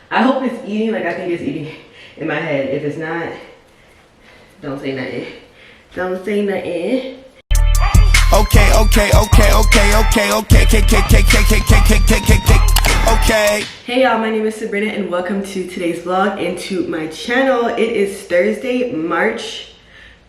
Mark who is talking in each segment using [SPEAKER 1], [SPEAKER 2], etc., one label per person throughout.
[SPEAKER 1] I hope it's eating, like I think it's eating in my head. If it's not, don't say nothing. Don't say nothing. Okay. Hey y'all, my name is Sabrina and welcome to today's vlog and to my channel. It is Thursday, March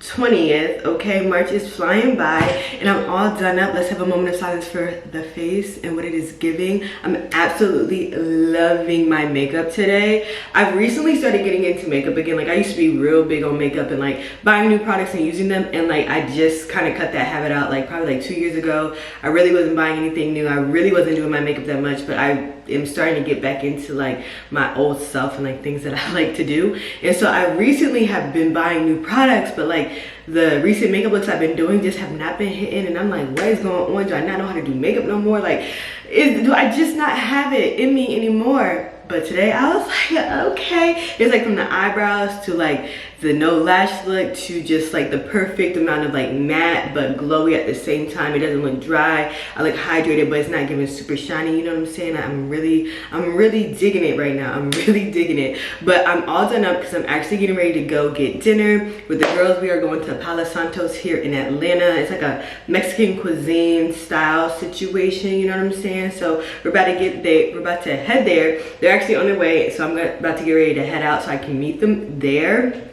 [SPEAKER 1] 20th. Okay, March is flying by and I'm all done up. Let's have a moment of silence for the face and what it is giving. I'm absolutely loving my makeup today. I've recently started getting into makeup again. Like I used to be real big on makeup and like buying new products and using them, and like I just kind of cut that habit out like probably like 2 years ago. I really wasn't buying anything new. I really wasn't doing my makeup that much, but I am starting to get back into like my old self and like things that I like to do. And so I recently have been buying new products, but like the recent makeup looks I've been doing just have not been hitting, and I'm like, what is going on? Do I not know how to do makeup no more? Like, do I just not have it in me anymore? But today I was like, okay. It's like from the eyebrows to like the no lash look to just like the perfect amount of like matte but glowy at the same time. It doesn't look dry. I look hydrated, but it's not giving super shiny. You know what I'm saying? I'm really digging it right now. I'm really digging it. But I'm all done up because I'm actually getting ready to go get dinner with the girls. We are going to Palo Santos here in Atlanta. It's like a Mexican cuisine style situation. You know what I'm saying? So we're about to get there. We're about to head there. They're actually on their way, so I'm about to get ready to head out so I can meet them there.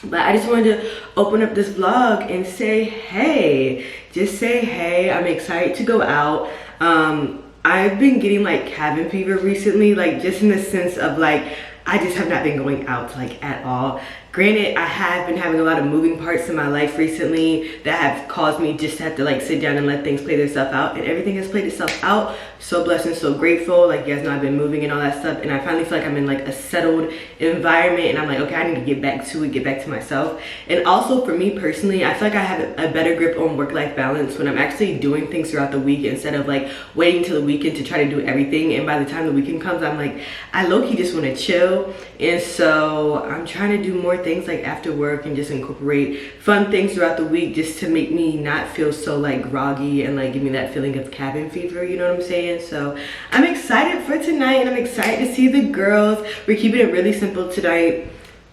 [SPEAKER 1] But I just wanted to open up this vlog and say hey, just say hey. I'm excited to go out. I've been getting like cabin fever recently, like just in the sense of like I just have not been going out like at all. Granted, I have been having a lot of moving parts in my life recently that have caused me just to have to like sit down and let things play themselves out, and everything has played itself out. So blessed and so grateful. Like you guys know, I've been moving and all that stuff, and I finally feel like I'm in like a settled environment, and I'm like, okay, I need to get back to it, get back to myself. And also for me personally, I feel like I have a better grip on work-life balance when I'm actually doing things throughout the week instead of like waiting till the weekend to try to do everything. And by the time the weekend comes, I'm like, I low-key just want to chill. And so I'm trying to do more things like after work and just incorporate fun things throughout the week just to make me not feel so like groggy and like give me that feeling of cabin fever, you know what I'm saying? So I'm excited for tonight and I'm excited to see the girls. We're keeping it really simple tonight.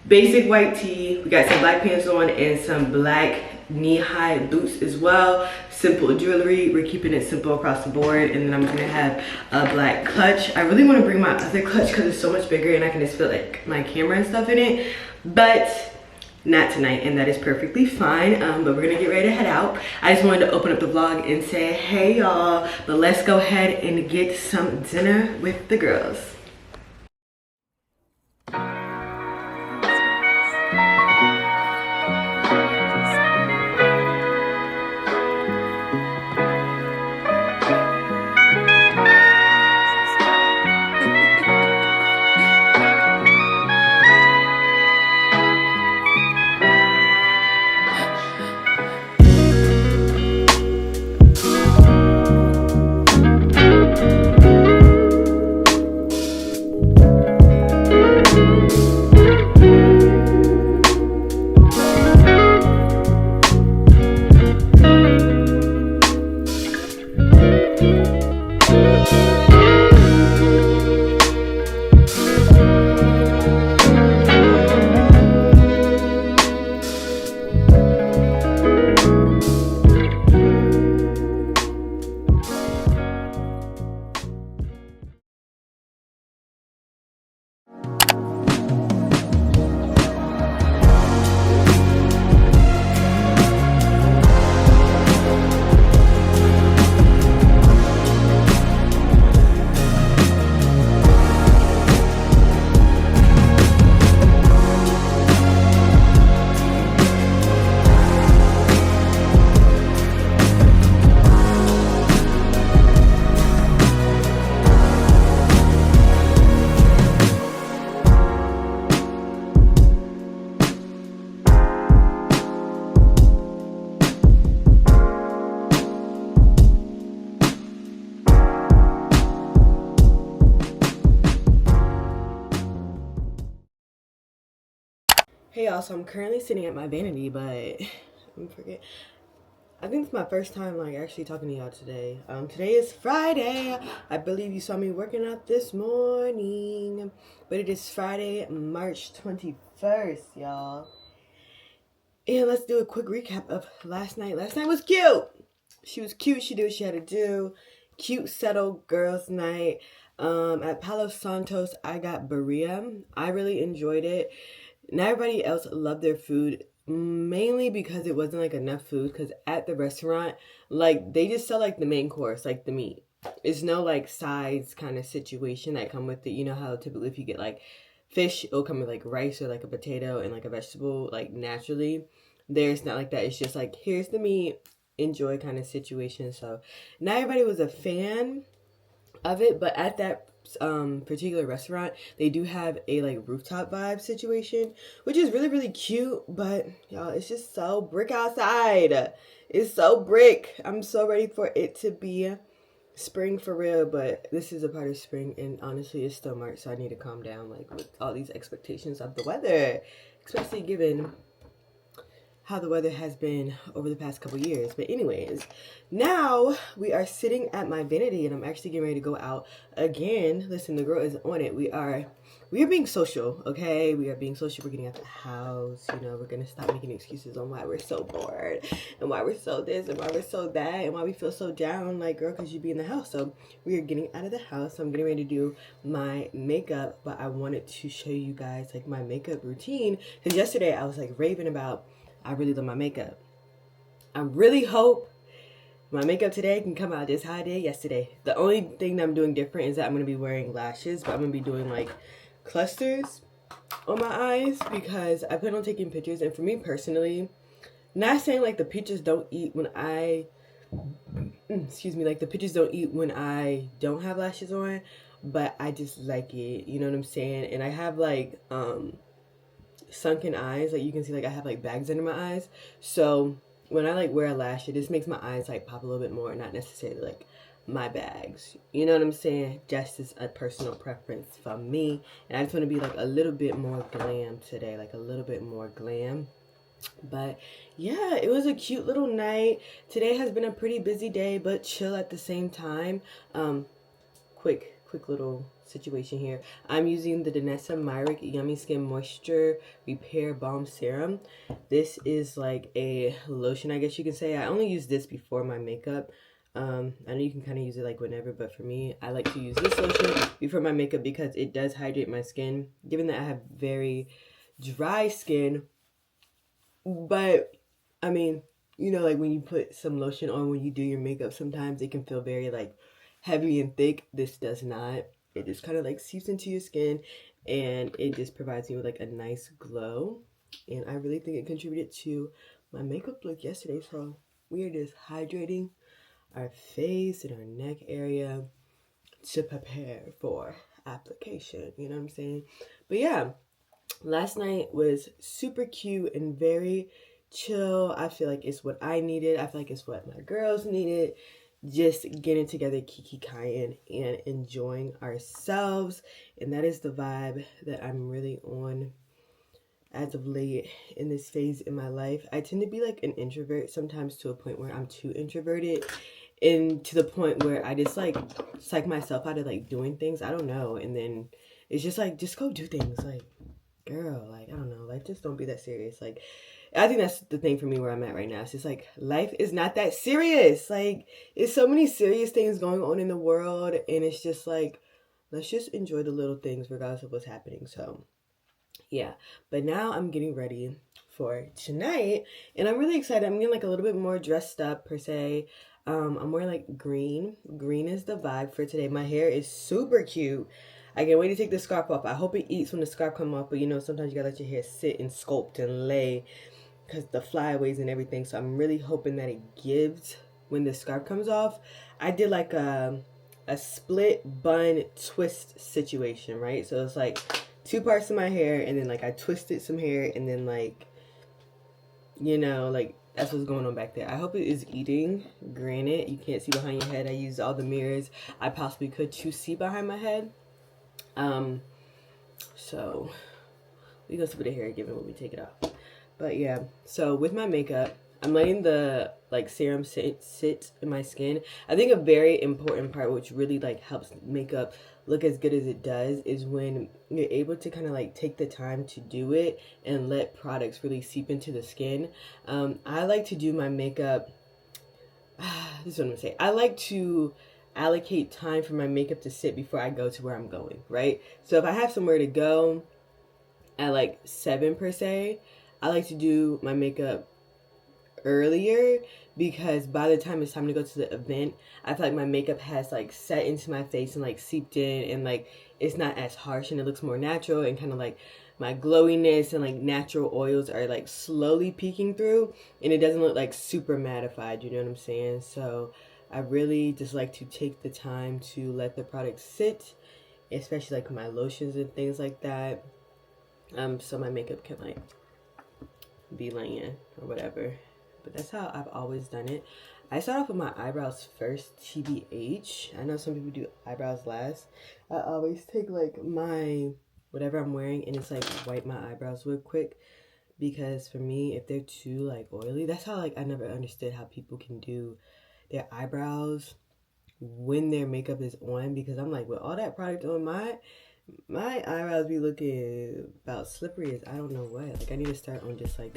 [SPEAKER 1] Basic white tee, we got some black pants on and some black knee-high boots as well. Simple jewelry, we're keeping it simple across the board. And then I'm gonna have a black clutch. I really want to bring my other clutch because it's so much bigger and I can just feel like my camera and stuff in it, but not tonight, and that is perfectly fine. But we're gonna get ready to head out. I just wanted to open up the vlog and say hey y'all, but let's go ahead and get some dinner with the girls. Hey y'all, so I'm currently sitting at my vanity, but I'm forget. I think it's my first time like actually talking to y'all today. Today is Friday. I believe you saw me working out this morning, but it is Friday, March 21st, y'all. And let's do a quick recap of last night. Last night was cute. She was cute. She did what she had to do. Cute, settled girls' night. At Palo Santos, I got birria. I really enjoyed it. Not everybody else loved their food, mainly because it wasn't like enough food. Because at the restaurant, like they just sell like the main course, like the meat. It's no like sides kind of situation that come with it. You know how typically if you get like fish, it'll come with like rice or like a potato and like a vegetable, like naturally. There's not like that. It's just like here's the meat, enjoy kind of situation. So not everybody was a fan of it, but at that particular restaurant they do have a like rooftop vibe situation, which is really really cute. But y'all, it's just so brick outside. It's so brick. I'm so ready for it to be spring for real, but this is a part of spring and honestly it's still March, so I need to calm down like with all these expectations of the weather, especially given how the weather has been over the past couple years. But anyways, now we are sitting at my vanity and I'm actually getting ready to go out again. Listen, the girl is on it. We are being social, okay? We are being social. We're getting out the house. You know, we're gonna stop making excuses on why we're so bored and why we're so this and why we're so that and why we feel so down. Like, girl, because you be in the house. So we are getting out of the house. I'm getting ready to do my makeup, but I wanted to show you guys like my makeup routine because yesterday I was like raving about I really love my makeup. I really hope my makeup today can come out just how I did yesterday. The only thing that I'm doing different is that I'm going to be wearing lashes, but I'm going to be doing like clusters on my eyes because I plan on taking pictures. And for me personally, not saying like the pictures don't eat when I, like the pictures don't eat when I don't have lashes on, but I just like it, you know what I'm saying? And I have like, sunken eyes, like you can see like I have like bags under my eyes, so when I like wear a lash, it just makes my eyes like pop a little bit more, not necessarily like my bags, you know what I'm saying? Just as a personal preference for me, and I just want to be like a little bit more glam today, like a little bit more glam. But yeah, it was a cute little night. Today has been a pretty busy day, but chill at the same time. Quick little situation here. I'm using the Danessa Myrick Yummy Skin Moisture Repair Balm Serum. This is like a lotion, I guess you can say. I only use this before my makeup. I know you can kind of use it like whenever, but for me, I like to use this lotion before my makeup because it does hydrate my skin. Given that I have very dry skin, but I mean, you know, like when you put some lotion on when you do your makeup, sometimes it can feel very like heavy and thick. This does not. It just kind of like seeps into your skin and it just provides you with like a nice glow. And I really think it contributed to my makeup look yesterday. So we are just hydrating our face and our neck area to prepare for application. You know what I'm saying? But yeah, last night was super cute and very chill. I feel like it's what I needed. I feel like it's what my girls needed. Just getting together, kiki kayin, and enjoying ourselves. And that is the vibe that I'm really on as of late in this phase in my life. I tend to be like an introvert sometimes to a point where I'm too introverted, and to the point where I just like psych myself out of like doing things. I don't know. And then it's just like, just go do things. Like, girl, like, I don't know, like, just don't be that serious. Like, I think that's the thing for me where I'm at right now. It's just like, life is not that serious. Like, there's so many serious things going on in the world, and it's just like, let's just enjoy the little things regardless of what's happening. So yeah, but now I'm getting ready for tonight, and I'm really excited. I'm getting like a little bit more dressed up per se. I'm wearing like green. Green is the vibe for today. My hair is super cute. I can't wait to take the scarf off. I hope it eats when the scarf come off, but you know, sometimes you gotta let your hair sit and sculpt and lay because the flyaways and everything. So I'm really hoping that it gives when the scarf comes off. I did like a split bun twist situation, right? So it's like two parts of my hair, and then like I twisted some hair, and then like, you know, like that's what's going on back there. I hope it is eating. Granted, you can't see behind your head. I used all the mirrors I possibly could to see behind my head. So we gonna see what the hair giving when we take it off. But yeah, so with my makeup, I'm letting the like serum sit in my skin. I think a very important part, which really like helps makeup look as good as it does, is when you're able to kind of like take the time to do it and let products really seep into the skin. I like to do my makeup. This is what I'm gonna say. I like to allocate time for my makeup to sit before I go to where I'm going, right? So if I have somewhere to go at like 7 per se, I like to do my makeup earlier, because by the time it's time to go to the event, I feel like my makeup has like set into my face and like seeped in, and like it's not as harsh and it looks more natural, and kind of like my glowiness and like natural oils are like slowly peeking through, and it doesn't look like super mattified, you know what I'm saying? So I really just like to take the time to let the product sit, especially like my lotions and things like that, so my makeup can like be laying or whatever. But that's how I've always done it. I start off with my eyebrows first, TBH. I know some people do eyebrows last. I always take like my whatever I'm wearing and it's like wipe my eyebrows real quick, because for me, if they're too like oily, that's how like I never understood how people can do their eyebrows when their makeup is on, because I'm like, with all that product on, my eyebrows be looking about slippery as I don't know what. Like I need to start on just like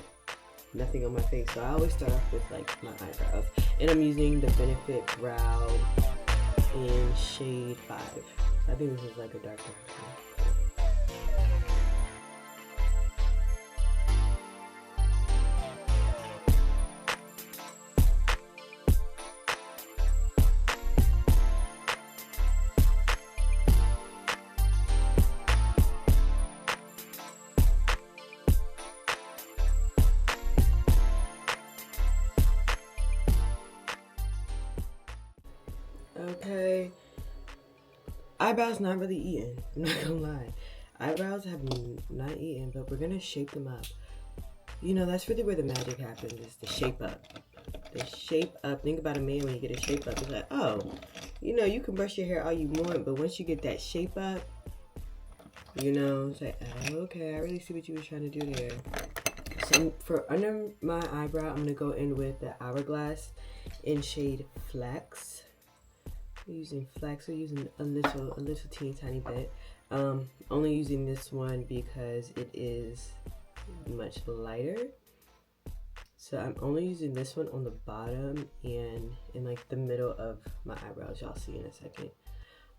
[SPEAKER 1] nothing on my face. So I always start off with like my eyebrows, and I'm using the Benefit Brow in shade 5. I think this is like a darker brown. Okay, eyebrows not really eating, I'm not gonna lie. Eyebrows have not eaten, but we're gonna shape them up. You know, that's really where the magic happens, is the shape up. The shape up. Think about a man when you get a shape up. It's like, oh, you know, you can brush your hair all you want, but once you get that shape up, you know, it's like, oh, okay, I really see what you were trying to do there. So for under my eyebrow, I'm gonna go in with the Hourglass in shade Flex. Using Flex, we're using a little teeny tiny bit. Only using this one because it is much lighter. So I'm only using this one on the bottom and in like the middle of my eyebrows. Y'all see in a second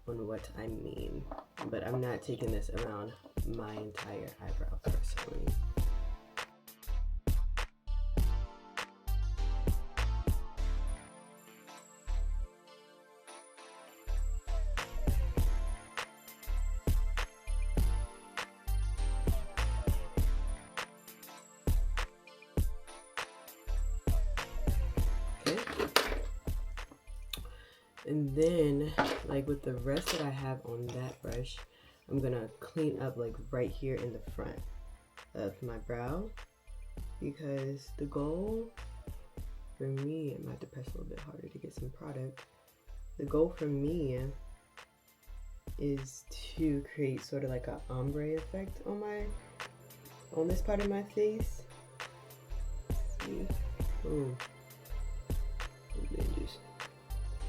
[SPEAKER 1] on what I mean. But I'm not taking this around my entire eyebrow personally. And then, like with the rest that I have on that brush, I'm gonna clean up like right here in the front of my brow, because the goal for me, I might have to press a little bit harder to get some product. The goal for me is to create sort of like an ombre effect on this part of my face. Let's see. Ooh.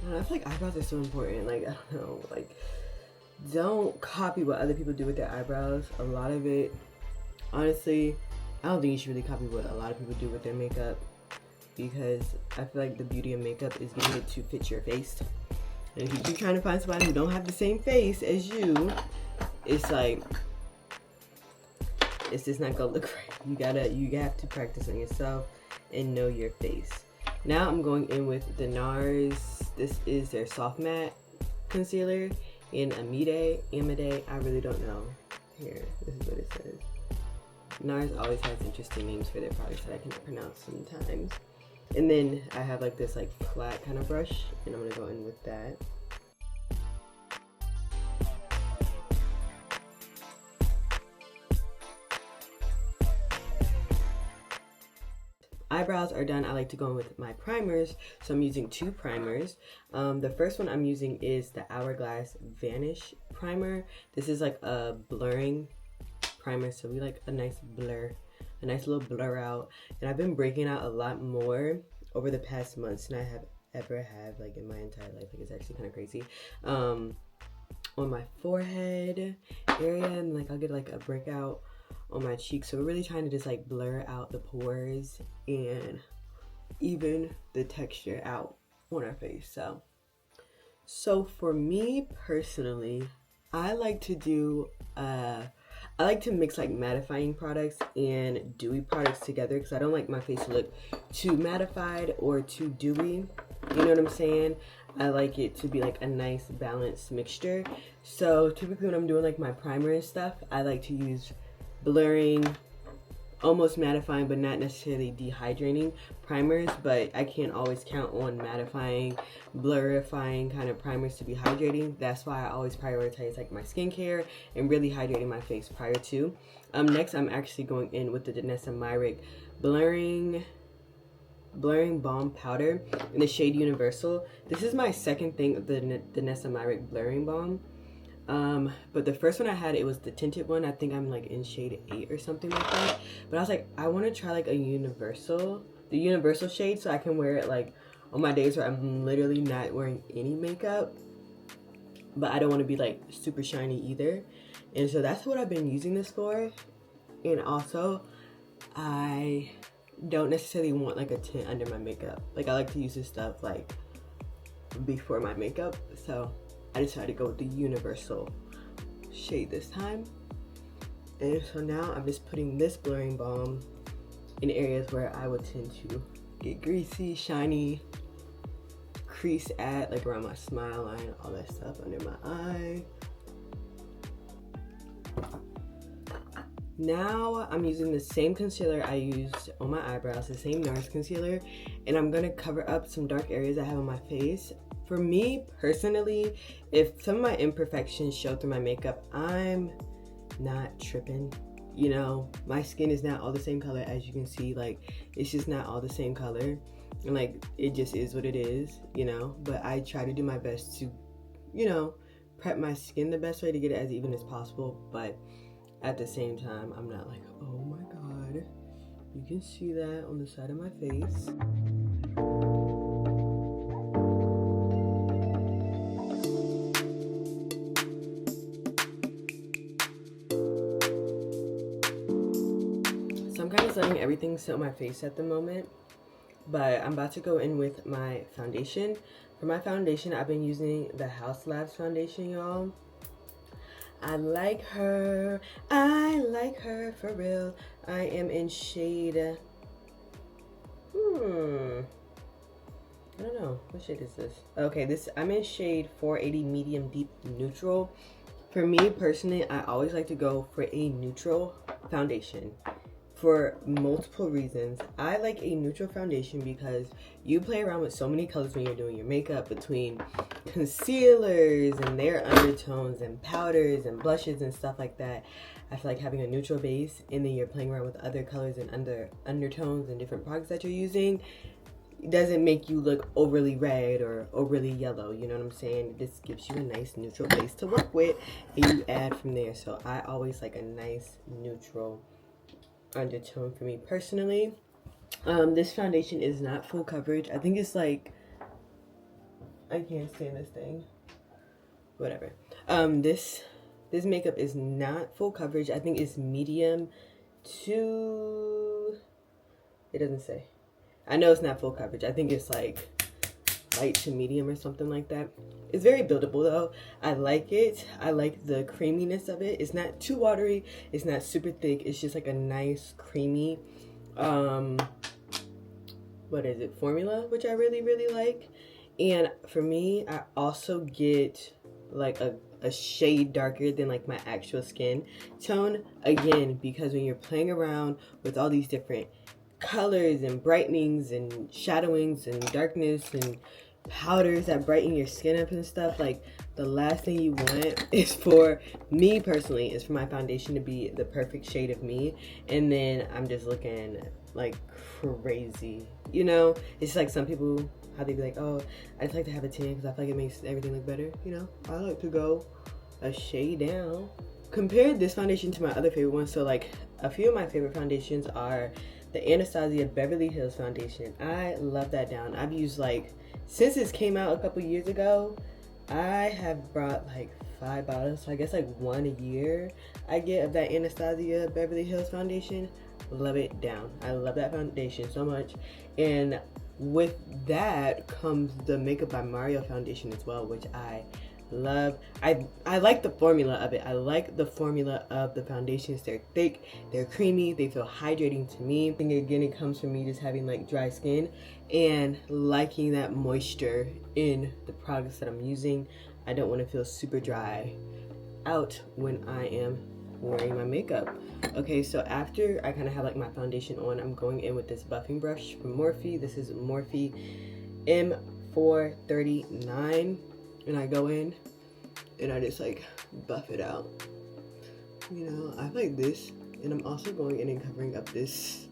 [SPEAKER 1] I feel like eyebrows are so important. Like, I don't know, like, don't copy what other people do with their eyebrows. A lot of it, honestly, I don't think you should really copy what a lot of people do with their makeup, because I feel like the beauty of makeup is getting it to fit your face. And if you keep trying to find somebody who don't have the same face as you, it's like, it's just not gonna look right. You have to practice on yourself and know your face. Now I'm going in with the NARS. This is their soft matte concealer in Amide. I really don't know. Here, this is what it says. NARS always has interesting names for their products that I can't pronounce sometimes. And then I have like this like flat kind of brush, and I'm gonna go in with that. Eyebrows are done. I like to go in with my primers, so I'm using 2 primers. The first one I'm using is the Hourglass Vanish Primer. This is like a blurring primer, so we like a nice blur a nice little blur out. And I've been breaking out a lot more over the past months than I have ever had, like in my entire life. Like, it's actually kind of crazy. On my forehead area, and like I'll get like a breakout on my cheeks. So we're really trying to just like blur out the pores and even the texture out on our face. So for me personally, I like to do I like to mix like mattifying products and dewy products together, because I don't like my face to look too mattified or too dewy. You know what I'm saying? I like it to be like a nice balanced mixture. So typically when I'm doing like my primer and stuff, I like to use blurring, almost mattifying but not necessarily dehydrating primers, but I can't always count on mattifying, blurifying kind of primers to be hydrating. That's why I always prioritize like my skincare and really hydrating my face prior to. Next I'm actually going in with the Danessa Myrick blurring balm powder in the shade Universal. This is my second thing of the Danessa Myrick blurring balm. But the first one I had, it was the tinted one. I think I'm like in shade 8 or something like that. But I was like, I want to try like the universal shade, so I can wear it like on my days where I'm literally not wearing any makeup, but I don't want to be like super shiny either. And so that's what I've been using this for. And also, I don't necessarily want like a tint under my makeup. Like, I like to use this stuff like before my makeup. So I decided to go with the universal shade this time. And so now I'm just putting this blurring balm in areas where I would tend to get greasy, shiny, crease at, like around my smile line, all that stuff under my eye. Now I'm using the same concealer I used on my eyebrows, the same NARS concealer, and I'm gonna cover up some dark areas I have on my face. For me personally, if some of my imperfections show through my makeup, I'm not tripping. You know, my skin is not all the same color, as you can see. Like, it's just not all the same color, and like, it just is what it is, you know. But I try to do my best to, you know, prep my skin the best way to get it as even as possible. But at the same time, I'm not like, oh my god, you can see that on the side of my face. So I'm kind of letting everything sit on my face at the moment, but I'm about to go in with my foundation. For my foundation, I've been using the House Labs foundation, y'all. I like her for real. I am in shade, I don't know, what shade is this? Okay, I'm in shade 480 medium deep neutral. For me personally, I always like to go for a neutral foundation for multiple reasons. I like a neutral foundation because you play around with so many colors when you're doing your makeup, between concealers and their undertones and powders and blushes and stuff like that. I feel like having a neutral base and then you're playing around with other colors and undertones and different products that you're using doesn't make you look overly red or overly yellow, you know what I'm saying? This gives you a nice neutral base to work with, and you add from there. So I always like a nice neutral undertone for me personally. This foundation is not full coverage. I think it's like, I can't stand this thing, whatever. This makeup is not full coverage. I think it's medium to, it doesn't say. I know it's not full coverage. I think it's like light to medium or something like that. It's very buildable though. I like it. I like the creaminess of it. It's not too watery. It's not super thick. It's just like a nice creamy, what is it, formula, which I really, really like. And for me, I also get like a shade darker than like my actual skin tone. Again, because when you're playing around with all these different colors and brightenings and shadowings and darkness and powders that brighten your skin up and stuff, like, the last thing you want is, for me personally, is for my foundation to be the perfect shade of me, and then I'm just looking like crazy, you know? It's like some people, how they be like, oh, I just like to have a tan because I feel like it makes everything look better, you know? I like to go a shade down, compared this foundation to my other favorite ones. So like a few of my favorite foundations are the Anastasia Beverly Hills foundation. I love that down. I've used like, since this came out a couple years ago, I have brought like 5 bottles, so I guess like 1 a year I get of that Anastasia Beverly Hills foundation. Love it down. I love that foundation so much. And with that comes the Makeup by Mario foundation as well, which I love. I like the formula of it. I like the formula of the foundations. They're thick, they're creamy, they feel hydrating to me. I think again it comes from me just having like dry skin and liking that moisture in the products that I'm using. I don't want to feel super dry out when I am wearing my makeup. Okay, so after I kind of have like my foundation on, I'm going in with this buffing brush from Morphe. This is Morphe M439, and I go in and I just like buff it out. You know, I like this, and I'm also going in and covering up this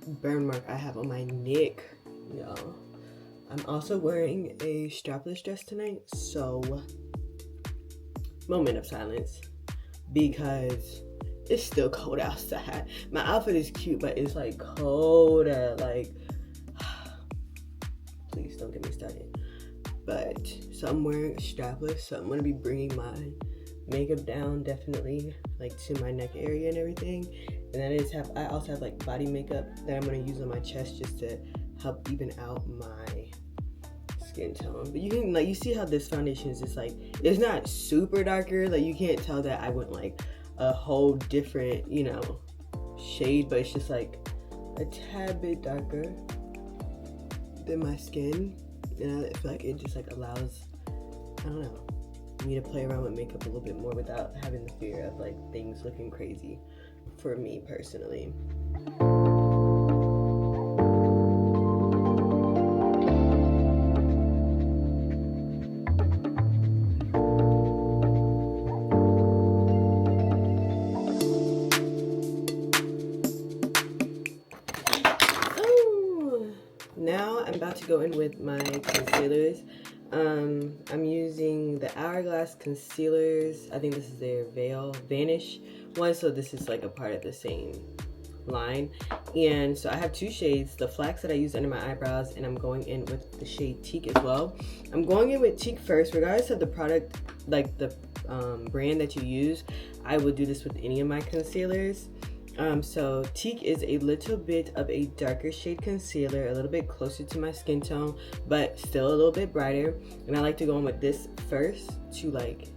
[SPEAKER 1] burn mark I have on my neck, y'all. I'm also wearing a strapless dress tonight, so moment of silence, because it's still cold outside. My outfit is cute, but it's like cold, like, please don't get me started. But, so I'm wearing a strapless, so I'm gonna be bringing my makeup down definitely, like to my neck area and everything. And I also have like body makeup that I'm gonna use on my chest just to help even out my skin tone. But you can, like, you see how this foundation is just like, it's not super darker, like you can't tell that I went like a whole different, you know, shade, but it's just like a tad bit darker than my skin. And I feel like it just like allows, I don't know, me to play around with makeup a little bit more without having the fear of like things looking crazy for me personally. Now I'm about to go in with my concealers. I'm using the Hourglass concealers. I think this is their Vanish one, so this is like a part of the same line. And so I have 2 shades, the Flax that I use under my eyebrows, and I'm going in with the shade Teak as well. I'm going in with Teak first, regardless of the product, like the brand that you use. I would do this with any of my concealers. So Teak is a little bit of a darker shade concealer, a little bit closer to my skin tone, but still a little bit brighter. And I like to go in with this first to like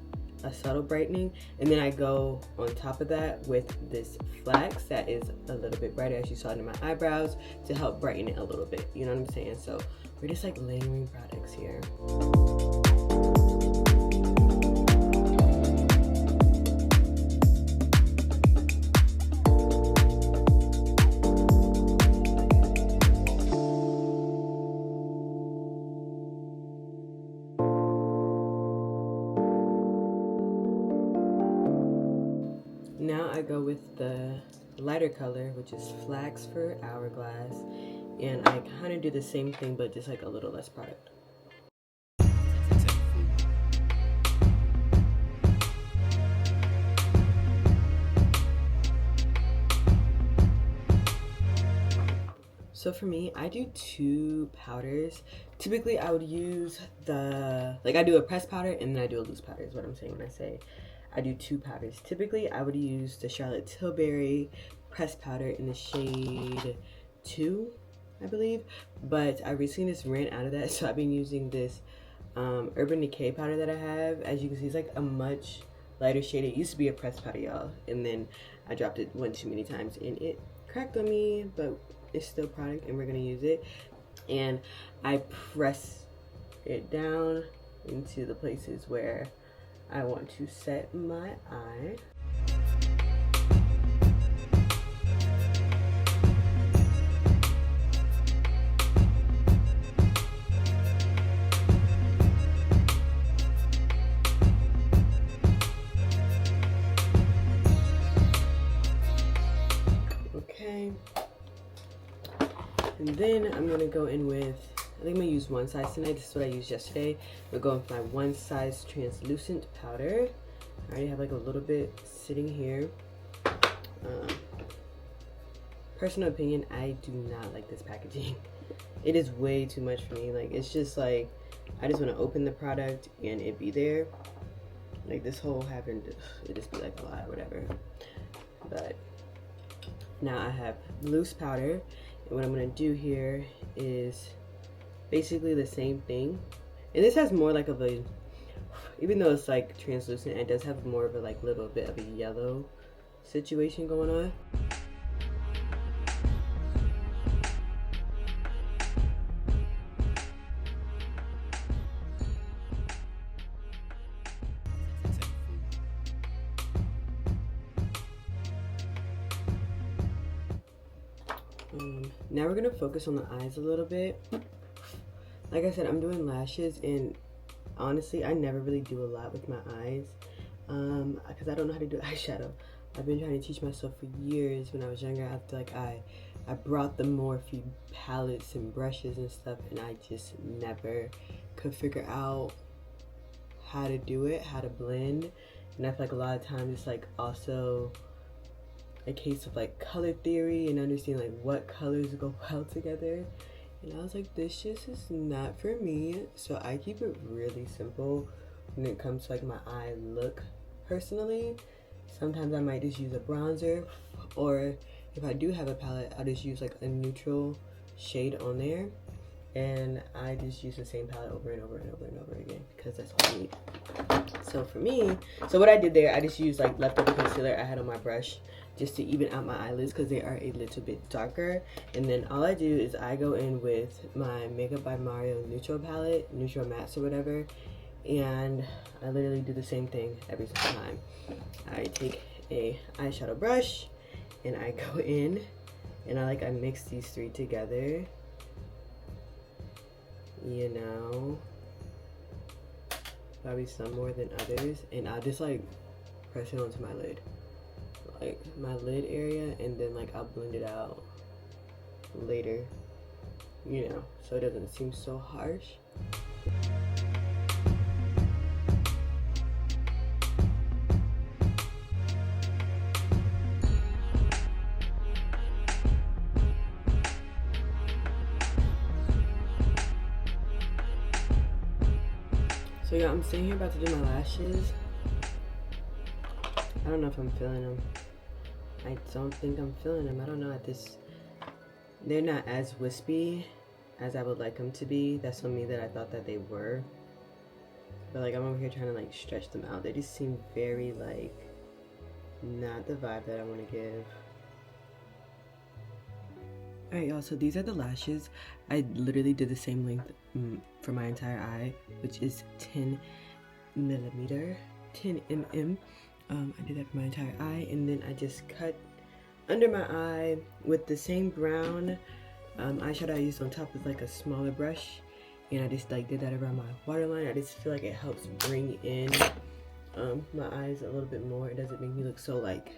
[SPEAKER 1] a subtle brightening, and then I go on top of that with this Flax that is a little bit brighter, as you saw under my eyebrows, to help brighten it a little bit. You know what I'm saying? So we're just like layering products here. Now I go with the lighter color, which is Flax for Hourglass, and I kind of do the same thing, but just like a little less product. So for me, I do 2 powders. Typically I would use I do a pressed powder and then I do a loose powder is what I'm saying when I say I do 2 powders. Typically, I would use the Charlotte Tilbury pressed powder in the shade 2, I believe. But I recently just ran out of that, so I've been using this Urban Decay powder that I have. As you can see, it's like a much lighter shade. It used to be a pressed powder, y'all. And then I dropped it one too many times, and it cracked on me, but it's still product, and we're going to use it. And I press it down into the places where I want to set my eye. Okay. And then I'm gonna go in with, I think I'm gonna use One Size tonight. This is what I used yesterday. I'm gonna go with my One Size translucent powder. I already have like a little bit sitting here. Personal opinion, I do not like this packaging. It is way too much for me. Like, it's just like, I just want to open the product and it be there. Like, this whole having to, it just be like a lot, whatever. But now I have loose powder, and what I'm gonna do here is basically the same thing. And this has more like of a, even though it's like translucent, it does have more of a like little bit of a yellow situation going on. Now we're gonna focus on the eyes a little bit. Like I said, I'm doing lashes, and honestly, I never really do a lot with my eyes because I don't know how to do eyeshadow. I've been trying to teach myself for years. When I was younger, I feel like I brought the Morphe palettes and brushes and stuff, and I just never could figure out how to do it, how to blend. And I feel like a lot of times it's like also a case of like color theory and understanding like what colors go well together. And I was like, this just is not for me. So I keep it really simple when it comes to like my eye look personally. Sometimes I might just use a bronzer, or if I do have a palette, I'll just use like a neutral shade on there, and I just use the same palette over and over and over and over again because that's all I need. So for me, so what I did there, I just used like leftover concealer I had on my brush just to even out my eyelids because they are a little bit darker. And then all I do is I go in with my Makeup by Mario neutral palette, neutral mattes or whatever, and I literally do the same thing every single time. I take a eyeshadow brush and I go in and I mix these three together, you know, probably some more than others, and I'll just like press it onto my lid, like my lid area, and then like I'll blend it out later, you know, so it doesn't seem so harsh. So yeah, I'm sitting here about to do my lashes. I don't know if I'm feeling them. I don't think I'm feeling them. I don't know at this. They're not as wispy as I would like them to be. That's on me that I thought that they were. But like I'm over here trying to like stretch them out. They just seem very like not the vibe that I want to give. Alright y'all, so these are the lashes. I literally did the same length for my entire eye, which is 10 mm. I did that for my entire eye, and then I just cut under my eye with the same brown eyeshadow I used on top with like a smaller brush, and I just like did that around my waterline. I just feel like it helps bring in my eyes a little bit more. It doesn't make me look so like,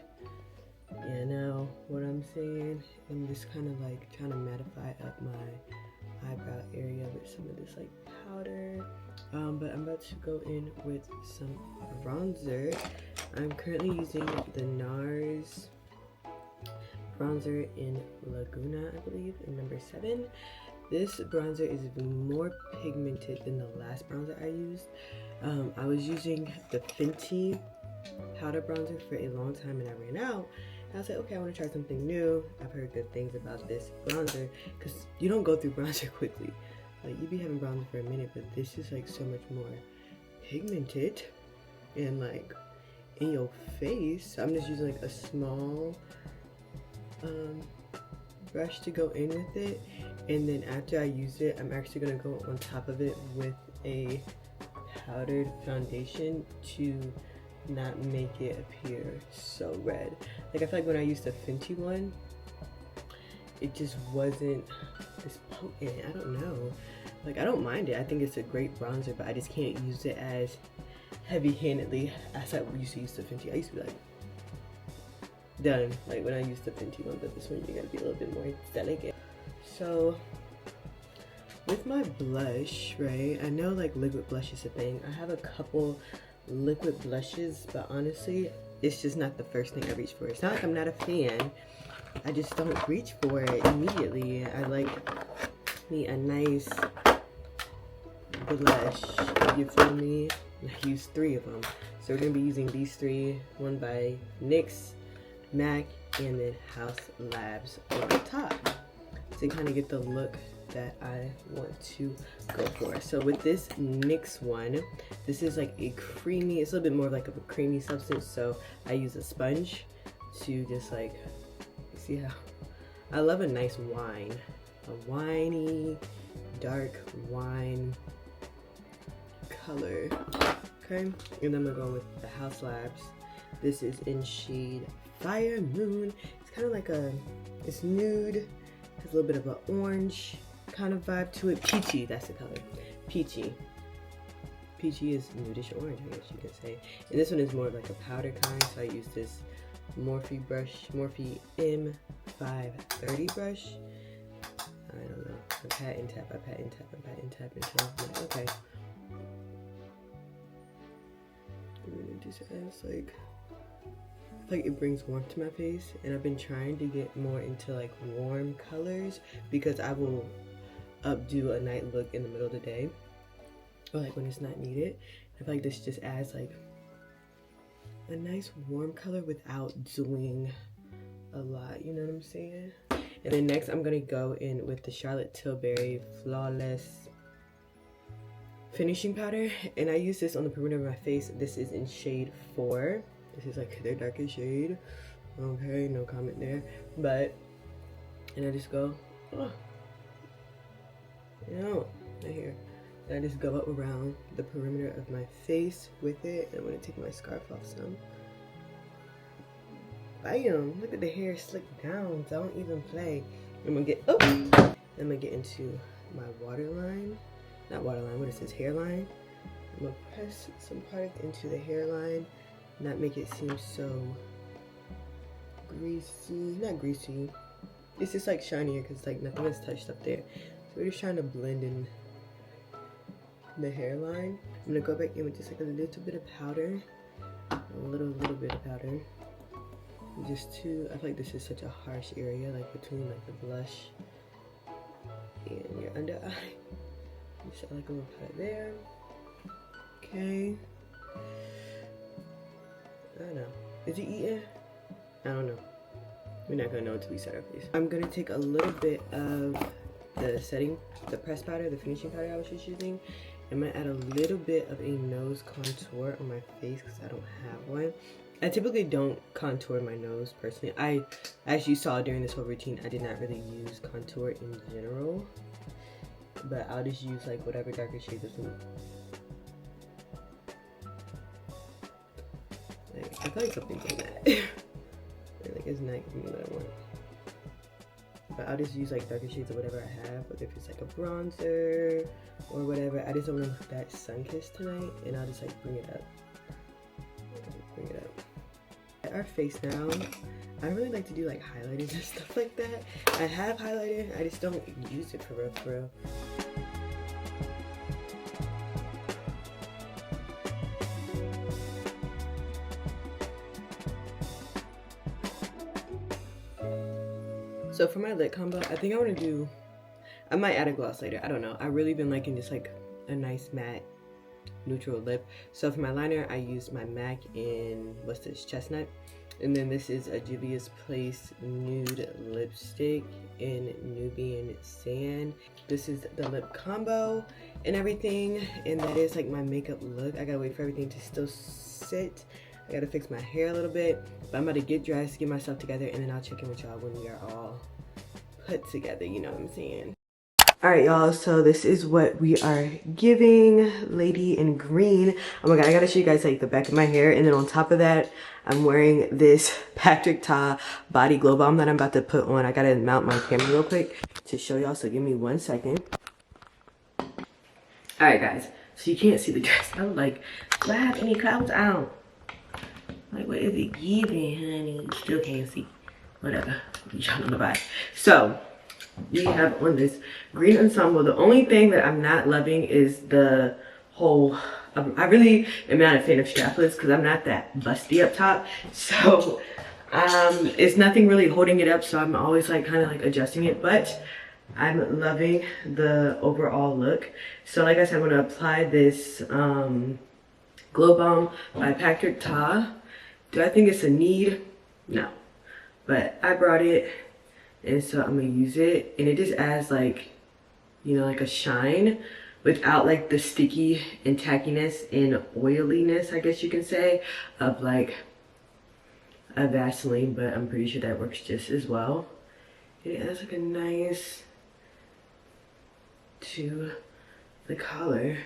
[SPEAKER 1] you know what I'm saying? I'm just kind of like trying to mattify up my eyebrow area with some of this like powder. But I'm about to go in with some bronzer. I'm currently using the NARS bronzer in Laguna, I believe, in number 7. This bronzer is more pigmented than the last bronzer I used. I was using the Fenty powder bronzer for a long time and I ran out. I was like, okay, I want to try something new. I've heard good things about this bronzer because you don't go through bronzer quickly. Like, you be having bronzer for a minute, but this is like so much more pigmented and like in your face. I'm just using like a small brush to go in with it, and then after I use it, I'm actually gonna go on top of it with a powdered foundation to not make it appear so red. Like, I feel like when I used the Fenty one, it just wasn't this potent. I don't know. Like, I don't mind it. I think it's a great bronzer, but I just can't use it as heavy-handedly as I used to use the Fenty. I used to be like, done. Like, when I used the Fenty one, but this one you gotta be a little bit more delicate. So, with my blush, right? I know like liquid blush is a thing. I have a couple liquid blushes, but honestly, it's just not the first thing I reach for. It's not like I'm not a fan. I just don't reach for it immediately. I like me a nice blush, you feel me? I use 3 of them. So we're gonna be using these 3, one by NYX, MAC, and then House Labs on the top to kind of get the look that I want to go for. So with this NYX one, this is like a creamy, it's a little bit more like of a creamy substance, so I use a sponge to just like, see how, I love a nice wine, a winey, dark wine color, okay? And then I'm gonna go with the House Labs. This is in shade Fire Moon. It's kind of like a, it's nude, has a little bit of an orange kind of vibe to it. Peachy, that's the color. Peachy. Peachy is nudish orange, I guess you could say. And this one is more of like a powder kind, so I use this Morphe brush, Morphe M530 brush. I don't know. I pat and tap, I pat and tap, I pat and tap until, okay. And it just adds like, I feel like it brings warmth to my face, and I've been trying to get more into like warm colors because I will updo a night look in the middle of the day or like when it's not needed. I feel like this just adds like a nice warm color without doing a lot, you know what I'm saying? And then next I'm gonna go in with the Charlotte Tilbury Flawless Finishing Powder, and I use this on the perimeter of my face. This is in shade 4. This is like their darkest shade. Okay, no comment there. But, and I just go, oh, you know, right here. And I just go up around the perimeter of my face with it. And I'm gonna take my scarf off some. Bam! Look at the hair slicked down. Don't even play. I'm gonna get, oh! I'm gonna get into my waterline. Not waterline, what is this, hairline? I'm gonna press some product into the hairline. Not make it seem so greasy, not greasy. It's just like shinier because like nothing is touched up there. So we're just trying to blend in the hairline. I'm gonna go back in with just like a little bit of powder, a little bit of powder. Just to, I feel like this is such a harsh area, like between like the blush and your under eye. Just like a little powder there. Okay. I don't know. Is he eating? I don't know. We're not gonna know until we set our face. I'm gonna take a little bit of the pressed powder, the finishing powder I was just using. I'm gonna add a little bit of a nose contour on my face because I don't have one. I typically don't contour my nose personally. As you saw during this whole routine, I did not really use contour in general. But I'll just use like whatever darker shades of blue. I feel like something's in that. Like it's not giving me what I want. But I'll just use like darker shades of whatever I have, whether if it's like a bronzer or whatever. I just don't want to look that sun-kissed tonight, and I'll just like bring it up. Bring it up. At our face now, I don't really like to do like highlighters and stuff like that. I have highlighter, I just don't use it for real, for real. So for my lip combo, I think I want to do, I might add a gloss later, I don't know. I've really been liking just like a nice matte neutral lip. So for my liner, I used my MAC in, what's this, Chestnut. And then this is a Juvia's Place nude lipstick in Nubian Sand. This is the lip combo and everything, and that is like my makeup look. I gotta wait for everything to still sit. I gotta fix my hair a little bit, but I'm about to get dressed, get myself together, and then I'll check in with y'all when we are all put together, you know what I'm saying? All right, y'all, so this is what we are giving Lady in Green. Oh my God, I gotta show you guys like the back of my hair, and then on top of that, I'm wearing this Patrick Ta Body Glow Balm that I'm about to put on. I gotta mount my camera real quick to show y'all, so give me 1 second. All right, guys, so you can't see the dress. I was like, do I have any clouds out? Like, what is it giving, honey? Still can't see. Whatever. You trying to buy. So, we have on this green ensemble. The only thing that I'm not loving is the whole I really am not a fan of strapless because I'm not that busty up top. So it's nothing really holding it up. So I'm always like kind of like adjusting it, but I'm loving the overall look. So like I said, I'm gonna apply this Glow Bomb by Patrick Ta. Do I think it's a need? No. But I brought it, and so I'm gonna use it. And it just adds like, you know, like a shine without like the sticky and tackiness and oiliness, I guess you can say, of like a Vaseline. But I'm pretty sure that works just as well. It has like a nice to the collar.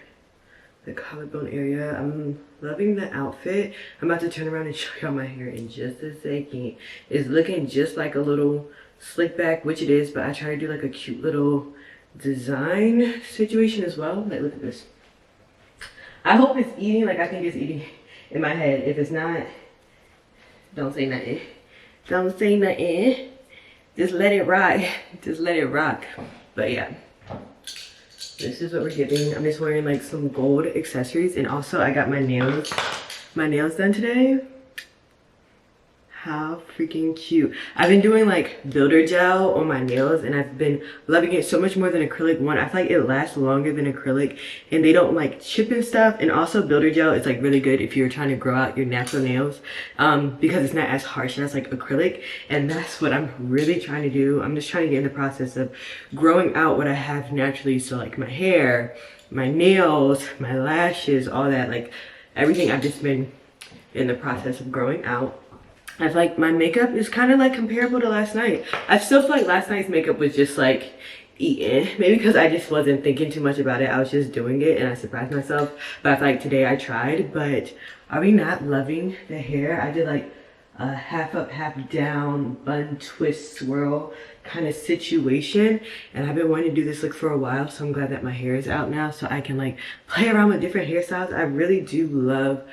[SPEAKER 1] The collarbone area. I'm loving the outfit. I'm about to turn around and show y'all my hair in just a second. It's looking just like a little slick back, which it is, but I try to do like a cute little design situation as well. Like, look at this. I hope it's eating like I think it's eating in my head. If it's not, don't say nothing. Don't say nothing. Just let it rock. Just let it rock. But yeah. This is what we're getting. I'm just wearing like some gold accessories, and also I got my nails done today. How freaking cute. I've been doing like builder gel on my nails, and I've been loving it so much more than acrylic. One, I feel like it lasts longer than acrylic, and they don't like chip and stuff. And also builder gel is like really good if you're trying to grow out your natural nails, because it's not as harsh as like acrylic. And that's what I'm really trying to do. I'm just trying to get in the process of growing out what I have naturally. So like my hair, my nails, my lashes, all that, like everything I've just been in the process of growing out. I feel like my makeup is kind of like comparable to last night. I still feel like last night's makeup was just like eaten. Maybe because I just wasn't thinking too much about it. I was just doing it and I surprised myself. But I feel like today I tried. But are we not loving the hair? I did like a half up, half down, bun twist swirl kind of situation. And I've been wanting to do this look for a while. So I'm glad that my hair is out now so I can like play around with different hairstyles. I really do love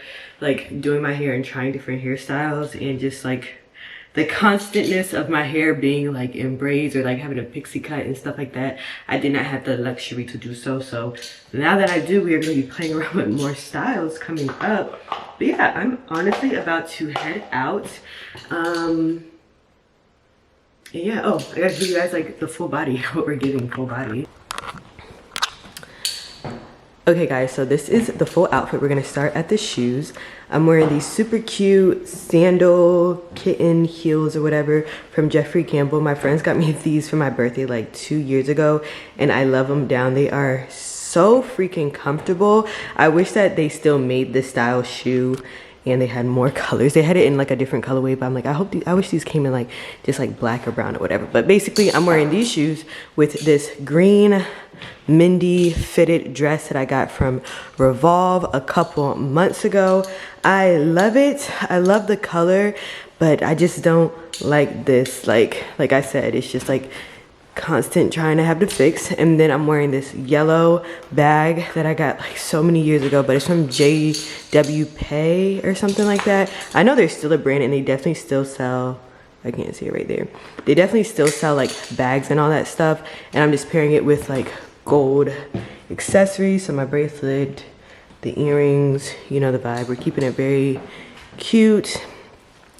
[SPEAKER 1] like doing my hair and trying different hairstyles, and just like the constantness of my hair being like in braids or like having a pixie cut and stuff like that. I did not have the luxury to do so. So now that I do, we are going to be playing around with more styles coming up. But yeah, I'm honestly about to head out. And yeah, oh, I gotta give you guys like the full body, what we're giving full body. Okay guys, so this is the full outfit. We're gonna start at the shoes. I'm wearing these super cute sandal kitten heels or whatever from Jeffrey Campbell. My friends got me these for my birthday like 2 years ago, and I love them down. They are so freaking comfortable. I wish that they still made this style shoe and they had more colors. They had it in like a different colorway, but I'm like, I wish these came in like just like black or brown or whatever. But basically I'm wearing these shoes with this green Mindy fitted dress that I got from Revolve a couple months ago. I love it. I love the color, but I just don't like this. Like I said, it's just like constant trying to have to fix. And then I'm wearing this yellow bag that I got like so many years ago, but it's from JW Pay or something like that. I know they're still a brand and they definitely still sell, I can't see it right there. They definitely still sell like bags and all that stuff. And I'm just pairing it with like gold accessories. So my bracelet, the earrings, you know the vibe. We're keeping it very cute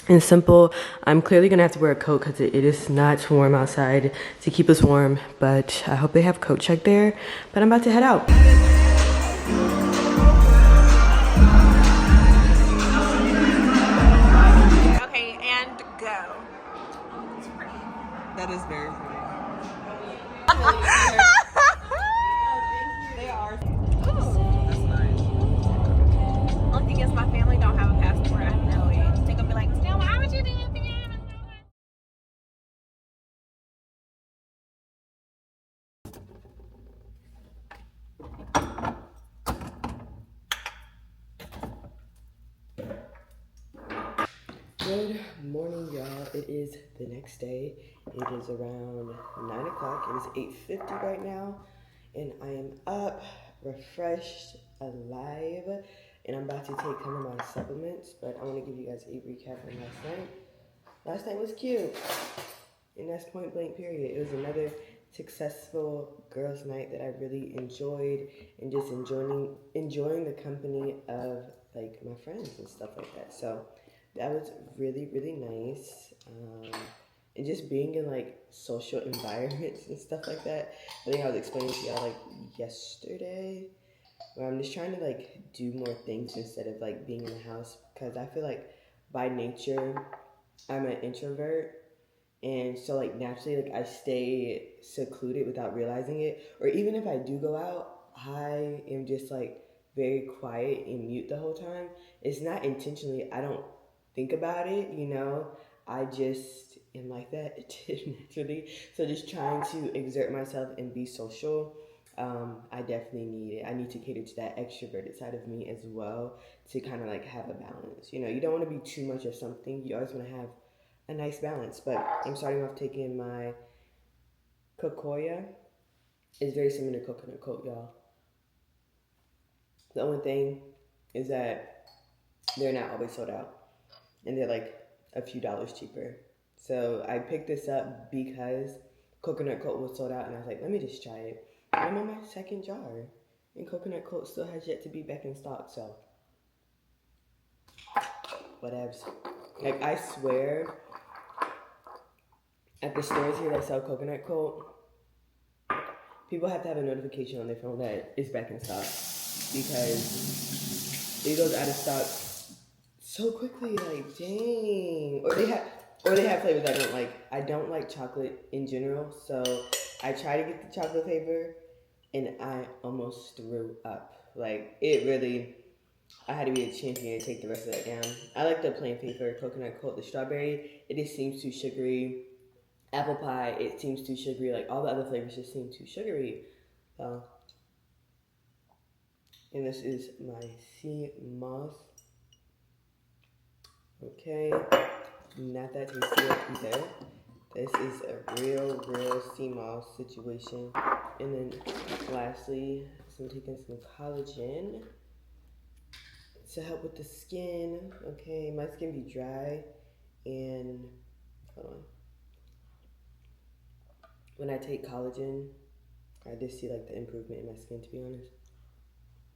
[SPEAKER 1] and simple. I'm clearly gonna have to wear a coat because it is not warm outside to keep us warm, but I hope they have coat check there. But I'm about to head out.
[SPEAKER 2] Okay, and go.
[SPEAKER 1] That is very funny.
[SPEAKER 2] They are. Ooh. That's nice. Only thing is my family don't have a passport. I know it. They're gonna be like, Still, why would you do that?
[SPEAKER 1] Good morning, y'all. It is the next day. It is around 9 o'clock. It is 8:50 right now. And I am up, refreshed, alive. And I'm about to take some of my supplements. But I want to give you guys a recap on last night. Last night was cute. And that's point blank period. It was another successful girls' night that I really enjoyed, and just enjoying the company of like my friends and stuff like that. So that was really, really nice. And just being in like social environments and stuff like that. I think I was explaining to y'all like yesterday, where I'm just trying to like do more things instead of like being in the house, because I feel like by nature I'm an introvert, and so like naturally like I stay secluded without realizing it, or even if I do go out, I am just like very quiet and mute the whole time. It's not intentionally, I don't think about it, you know, I just am like that naturally. So just trying to exert myself and be social. I definitely need it. I need to cater to that extroverted side of me as well, to kind of like have a balance. You know, you don't want to be too much of something. You always want to have a nice balance. But I'm starting off taking my cocoa. It's very similar to coconut coat, y'all. The only thing is that they're not always sold out, and they're like a few dollars cheaper. So I picked this up because coconut coat was sold out, and I was like, let me just try it. I'm on my second jar, and coconut coat still has yet to be back in stock, so whatevs. Like, I swear, at the stores here that sell coconut coat, people have to have a notification on their phone that it's back in stock, because it goes out of stock so quickly. Like, dang. Or they have flavors I don't like. I don't like chocolate in general, so I try to get the chocolate flavor, and I almost threw up. Like, it really, I had to be a champion to take the rest of that down. I like the plain flavor, coconut coat. The strawberry, it just seems too sugary. Apple pie, it seems too sugary. Like, all the other flavors just seem too sugary. And this is my sea moss. Okay, not that tasty either. This is a real sea moss situation. And then lastly, I'm taking some collagen to help with the skin. Okay, my skin be dry, and hold on. When I take collagen, I just see like the improvement in my skin, to be honest.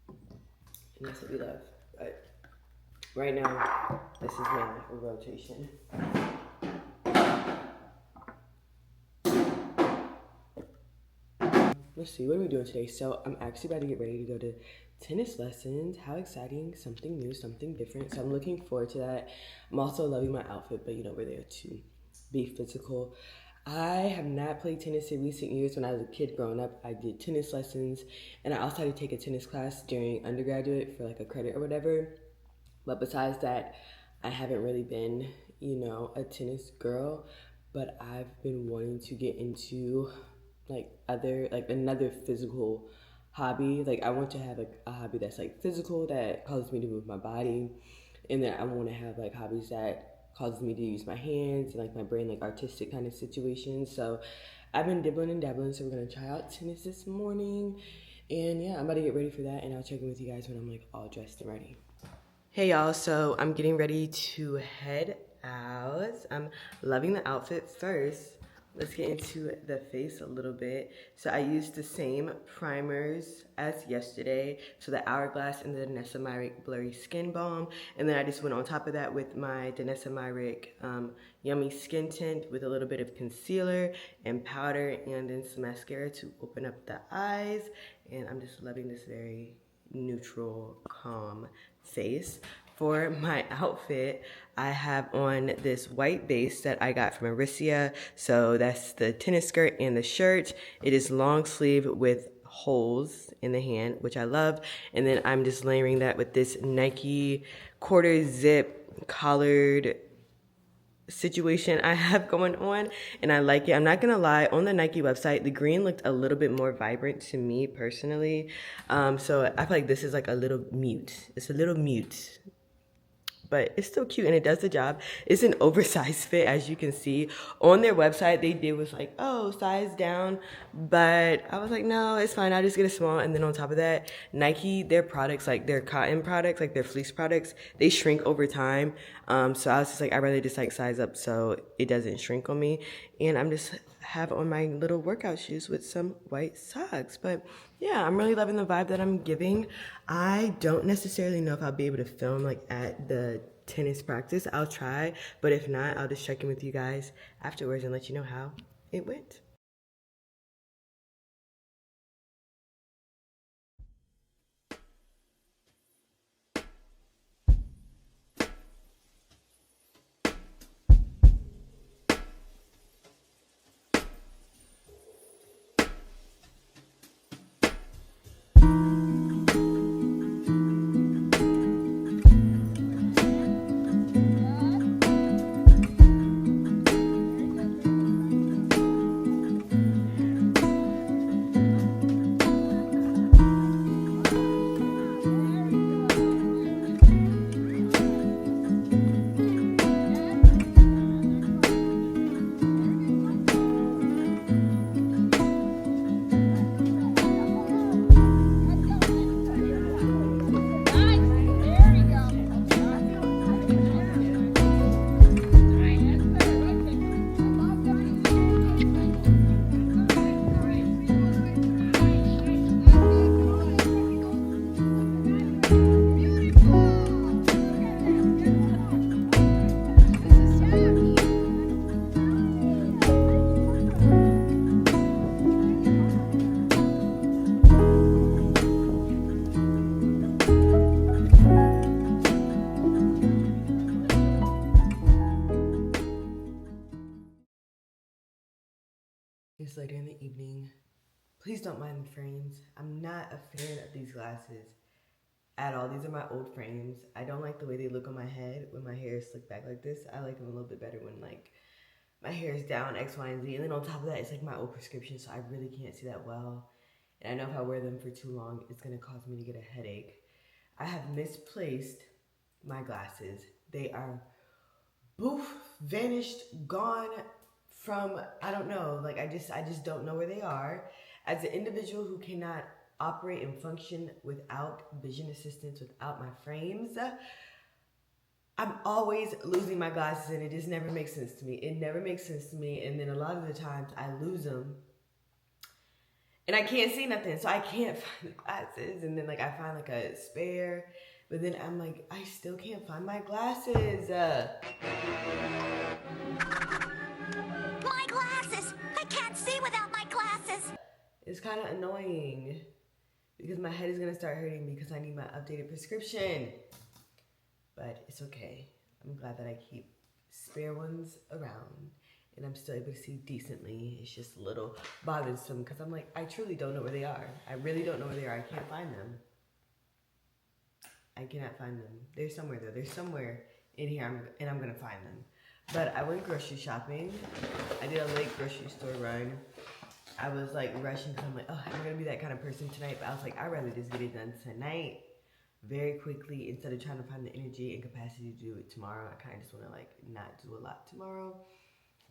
[SPEAKER 1] And that's what we love. But right now, this is my rotation. Let's see, what are we doing today? So I'm actually about to get ready to go to tennis lessons. How exciting, something new, something different. So I'm looking forward to that. I'm also loving my outfit, but you know, we're there to be physical. I have not played tennis in recent years. When I was a kid growing up, I did tennis lessons, and I also had to take a tennis class during undergraduate for like a credit or whatever. But besides that, I haven't really been, you know, a tennis girl, but I've been wanting to get into like another physical hobby. Like, I want to have like a hobby that's like physical, that causes me to move my body, and then I want to have like hobbies that causes me to use my hands and like my brain, like artistic kind of situations. So I've been dibbling and dabbling. So we're gonna try out tennis this morning, and yeah, I'm about to get ready for that, and I'll check in with you guys when I'm like all dressed and ready. Hey y'all, so I'm getting ready to head out. I'm loving the outfit. First, let's get into the face a little bit. So I used the same primers as yesterday. So the Hourglass and the Danessa Myrick Blurry Skin Balm. And then I just went on top of that with my Danessa Myrick Yummy Skin Tint with a little bit of concealer and powder, and then some mascara to open up the eyes. And I'm just loving this very neutral, calm face. For my outfit, I have on this white base that I got from Aricia. So that's the tennis skirt and the shirt. It is long sleeve with holes in the hand, which I love. And then I'm just layering that with this Nike quarter zip collared situation I have going on, and I like it. I'm not gonna lie, on the Nike website, the green looked a little bit more vibrant to me personally. So I feel like this is like a little mute. It's a little mute. but it's still cute and it does the job. It's an oversized fit, as you can see. On their website, they did was like, oh, size down, but I was like, no, it's fine, I'll just get a small. And then on top of that, Nike, their products, like their cotton products, like their fleece products, they shrink over time. So I was just like, I'd rather just like size up so it doesn't shrink on me. And I'm just have on my little workout shoes with some white socks. But yeah, I'm really loving the vibe that I'm giving. I don't necessarily know if I'll be able to film like at the tennis practice. I'll try, but if not, I'll just check in with you guys afterwards and let you know how it went. It's later in the evening. Please don't mind the frames. I'm not a fan of these glasses at all. These are my old frames. I don't like the way they look on my head when my hair is slicked back like this. I like them a little bit better when like my hair is down X, Y, and Z. And then on top of that, it's like my old prescription, so I really can't see that well. And I know if I wear them for too long, it's gonna cause me to get a headache. I have misplaced my glasses. They are poof, vanished, gone from, I don't know, like I just don't know where they are. As an individual who cannot operate and function without vision assistance, without my frames, I'm always losing my glasses and it just never makes sense to me. It never makes sense to me. And then a lot of the times I lose them and I can't see nothing. So I can't find the glasses. And then like I find like a spare, but then I'm like, I still can't find my glasses.
[SPEAKER 3] My glasses! I can't see without my glasses!
[SPEAKER 1] It's kind of annoying because my head is gonna start hurting because I need my updated prescription. But it's okay. I'm glad that I keep spare ones around and I'm still able to see decently. It's just a little bothersome because I'm like, I truly don't know where they are. I really don't know where they are. I can't find them. I cannot find them. They're somewhere though. They're somewhere in here and I'm gonna find them. But I went grocery shopping. I did a late grocery store run. I was like rushing because I'm like, oh, I'm gonna be that kind of person tonight. But I was like, I'd rather just get it done tonight very quickly instead of trying to find the energy and capacity to do it tomorrow. I kind of just want to like not do a lot tomorrow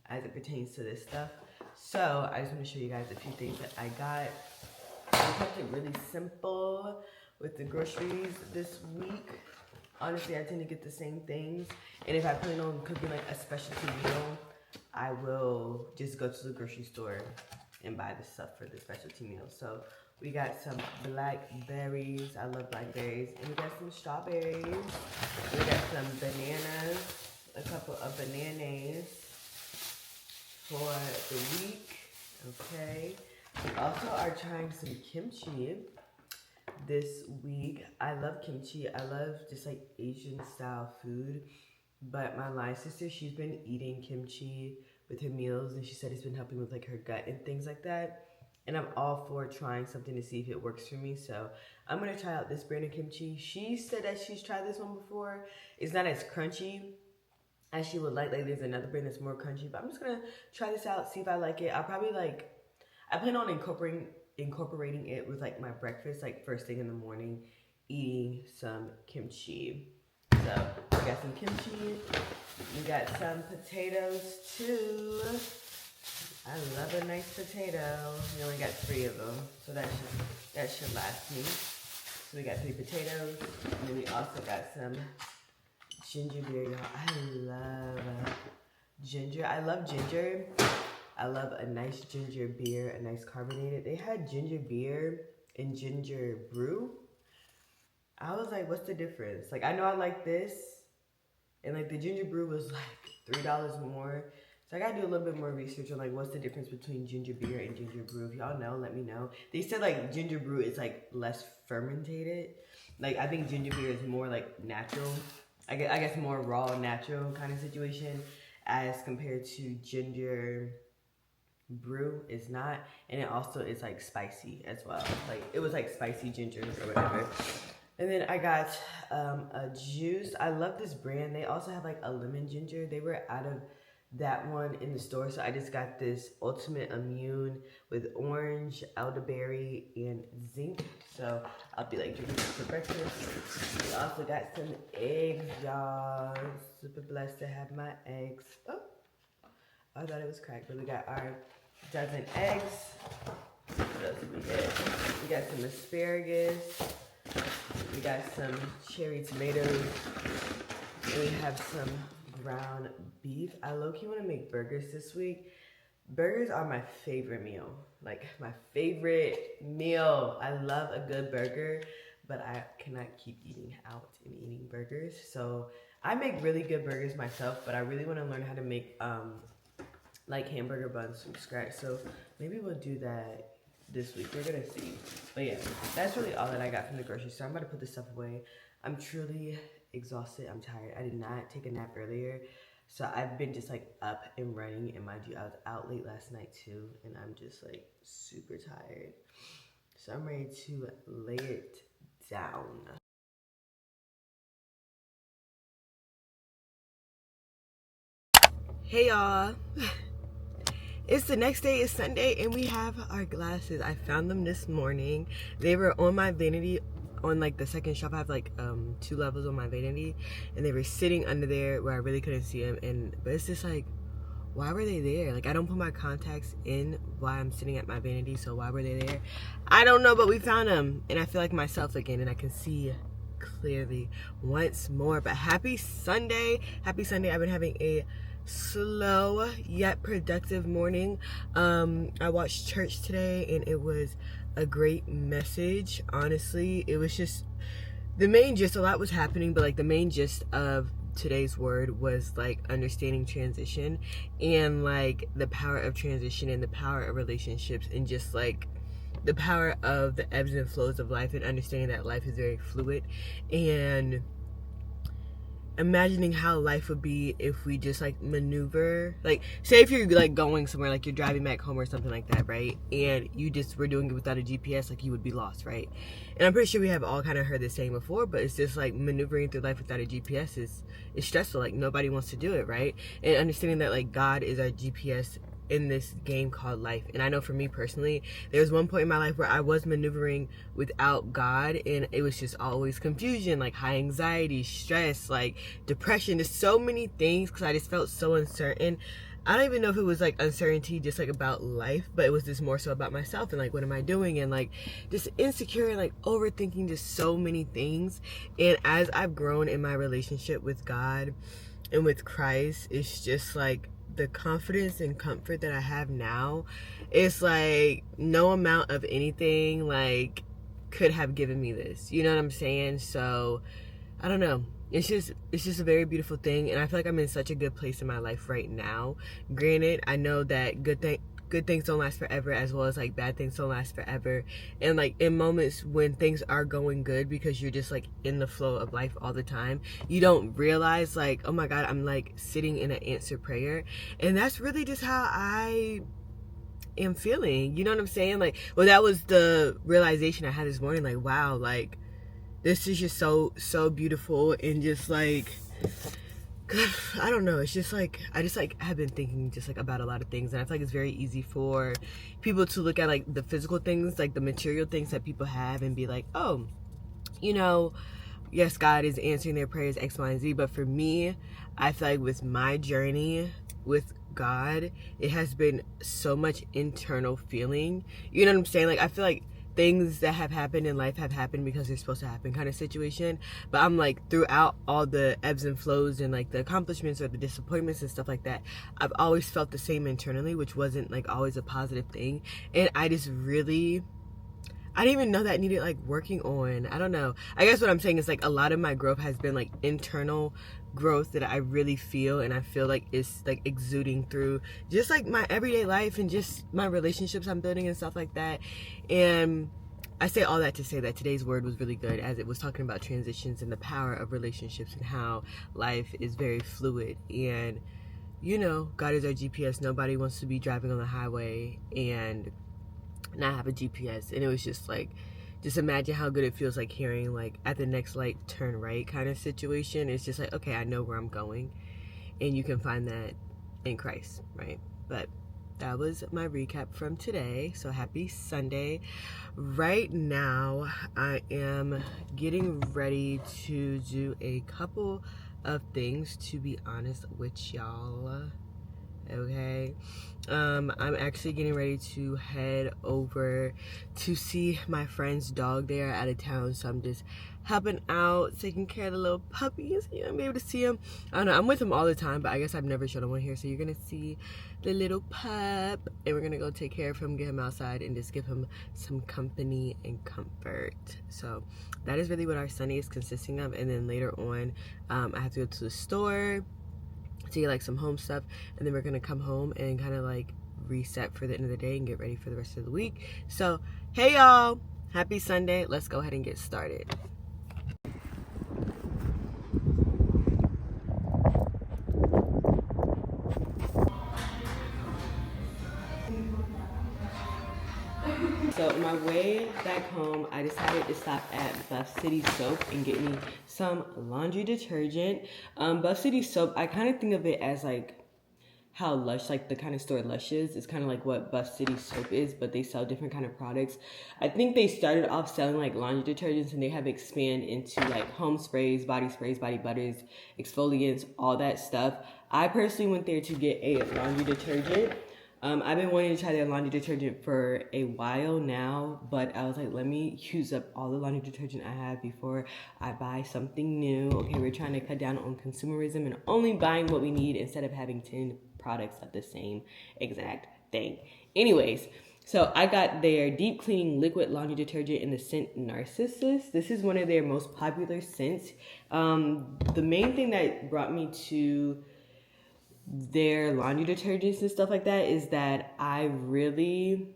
[SPEAKER 1] as it pertains to this stuff. So I just want to show you guys a few things that I got. I kept it really simple with the groceries this week. Honestly, I tend to get the same things. And if I plan on cooking like a specialty meal, I will just go to the grocery store and buy the stuff for the specialty meal. So we got some blackberries. I love blackberries. And we got some strawberries. We got some bananas, a couple of bananas for the week. Okay. We also are trying some kimchi this week. I love kimchi. I love just like Asian style food. But my line sister, she's been eating kimchi with her meals and she said it's been helping with like her gut and things like that. And I'm all for trying something to see if it works for me. So I'm gonna try out this brand of kimchi. She said that she's tried this one before. It's not as crunchy as she would like. Like there's another brand that's more crunchy, but I'm just gonna try this out, see if I like it. I'll probably like, I plan on incorporating it with like my breakfast, like first thing in the morning, eating some kimchi. So So we got some kimchi. We got some potatoes too. I love a nice potato. We only got 3 of them, so that should last me. So we got 3 potatoes, and then we also got some ginger beer, y'all. I love ginger. I love ginger. I love a nice ginger beer, a nice carbonated. They had ginger beer and ginger brew. I was like, what's the difference? Like, I know I like this, and like the ginger brew was like $3 more. So I gotta do a little bit more research on like what's the difference between ginger beer and ginger brew. If y'all know, let me know. They said like ginger brew is like less fermented. Like I think ginger beer is more like natural. I guess more raw, natural kind of situation as compared to ginger brew is not. And it also is like spicy as well. Like it was like spicy ginger or whatever. And then I got a juice. I love this brand. They also have like a lemon ginger. They were out of that one in the store, so I just got this Ultimate Immune with orange, elderberry, and zinc. So I'll be like drinking this for breakfast. We also got some eggs, y'all. Super blessed to have my eggs. Oh, I thought it was cracked, but we got our dozen eggs. What else did we get? We got some asparagus. We got some cherry tomatoes. And we have some ground beef. I low-key want to make burgers this week. Burgers are my favorite meal. Like my favorite meal. I love a good burger, but I cannot keep eating out and eating burgers. So I make really good burgers myself, but I really want to learn how to make like hamburger buns from scratch. So maybe we'll do that this week. We're gonna see. But yeah, that's really all that I got from the grocery store. I'm about to put this stuff away. I'm truly exhausted. I'm tired. I did not take a nap earlier, so I've been just like up and running, and mind you, I was out late last night too, and I'm just like super tired. So I'm ready to lay it down. Hey y'all. It's the next day, it's Sunday, and we have our glasses. I found them this morning. They were on my vanity on like the second shelf. I have like 2 levels on my vanity, and they were sitting under there where I really couldn't see them. But it's just like, why were they there? Like I don't put my contacts in while I'm sitting at my vanity, so why were they there? I don't know, but we found them, and I feel like myself again, and I can see clearly once more. But happy Sunday. Happy Sunday. I've been having a slow yet productive morning. I watched church today, and it was a great message. Honestly, it was just the main gist. A lot was happening, but like the main gist of today's word was like understanding transition, and like the power of transition, and the power of relationships, and just like the power of the ebbs and flows of life, and understanding that life is very fluid, and imagining how life would be if we just like maneuver. Like say if you're like going somewhere, like you're driving back home or something like that, right? And you just were doing it without a GPS, like you would be lost, right? And I'm pretty sure we have all kind of heard this saying before, but it's just like maneuvering through life without a GPS is stressful. Like nobody wants to do it, right? And understanding that like God is our GPS in this game called life. And I know for me personally, there was one point in my life where I was maneuvering without God, and it was just always confusion, like high anxiety, stress, like depression. There's so many things because I just felt so uncertain. I don't even know if it was like uncertainty just like about life, but it was just more so about myself, and like what am I doing, and like just insecure, and like overthinking just so many things. And as I've grown in my relationship with God and with Christ, it's just like the confidence and comfort that I have now, it's like no amount of anything like could have given me this, you know what I'm saying? So I don't know, it's just a very beautiful thing, and I feel like I'm in such a good place in my life right now. Granted, I know that good things don't last forever, as well as like bad things don't last forever. And like in moments when things are going good, because you're just like in the flow of life all the time, you don't realize like, oh my God, I'm like sitting in an answered prayer. And that's really just how I am feeling, you know what I'm saying? Like, well, that was the realization I had this morning, like, wow, like this is just so beautiful. And just like, I don't know, it's just like I just like have been thinking just like about a lot of things, and I feel like it's very easy for people to look at like the physical things, like the material things that people have, and be like, oh, you know, yes, God is answering their prayers, X, Y, and Z. But for me, I feel like with my journey with God, it has been so much internal feeling. You know what I'm saying? Like, I feel like things that have happened in life have happened because they're supposed to happen kind of situation. But I'm like, throughout all the ebbs and flows and like the accomplishments or the disappointments and stuff like that, I've always felt the same internally, which wasn't like always a positive thing. And I just really, I didn't even know that needed like working on. I don't know. I guess what I'm saying is like a lot of my growth has been like internal growth that I really feel, and I feel like it's like exuding through just like my everyday life and just my relationships I'm building and stuff like that. And I say all that to say that today's word was really good, as it was talking about transitions and the power of relationships and how life is very fluid. And you know, God is our GPS. Nobody wants to be driving on the highway and not have a GPS. And it was just like, just imagine how good it feels like hearing like at the next light turn right kind of situation. It's just like, okay, I know where I'm going, and you can find that in Christ, right? But that was my recap from today. So happy Sunday. Right now I am getting ready to do a couple of things, to be honest with y'all. Okay, I'm actually getting ready to head over to see my friend's dog. They are out of town, so I'm just helping out, taking care of the little puppies. You know, be able to see them. I don't know, I'm with them all the time, but I guess I've never shown them one here. So you're gonna see the little pup, and we're gonna go take care of him, get him outside, and just give him some company and comfort. So that is really what our Sunday is consisting of. And then later on, I have to go to the store to get like some home stuff, and then we're gonna come home and kind of like reset for the end of the day and get ready for the rest of the week. So hey y'all, happy Sunday. Let's go ahead and get started. So on my way back home, I decided to stop at Buff City Soap and get me some laundry detergent. Buff City Soap, I kind of think of it as like how Lush, like the kind of store Lush is kind of like what Buff City Soap is, but they sell different kind of products. I think they started off selling like laundry detergents, and they have expanded into like home sprays, body butters, exfoliants, all that stuff. I personally went there to get a laundry detergent. I've been wanting to try their laundry detergent for a while now, but I was like, let me use up all the laundry detergent I have before I buy something new. Okay, we're trying to cut down on consumerism and only buying what we need instead of having 10 products of the same exact thing. Anyways, so I got their deep cleaning liquid laundry detergent in the scent Narcissus. This is one of their most popular scents. The main thing that brought me to their laundry detergents and stuff like that is that I really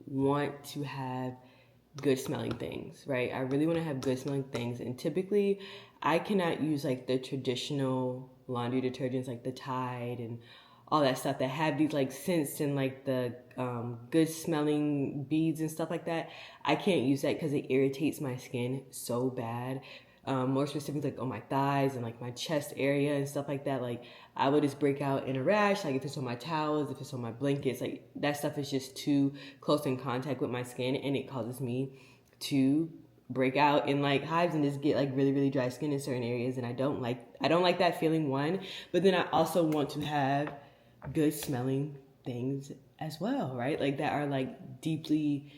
[SPEAKER 1] want to have good smelling things, right? I really want to have good smelling things, and typically I cannot use like the traditional laundry detergents like the Tide and all that stuff that have these like scents and like the good smelling beads and stuff like that. I can't use that because it irritates my skin so bad. More specifically like on my thighs and like my chest area and stuff like that. Like I would just break out in a rash, like if it's on my towels, if it's on my blankets, like that stuff is just too close in contact with my skin, and it causes me to break out in like hives and just get like really, really dry skin in certain areas. And I don't like that feeling, one, but then I also want to have good smelling things as well, right? Like that are like deeply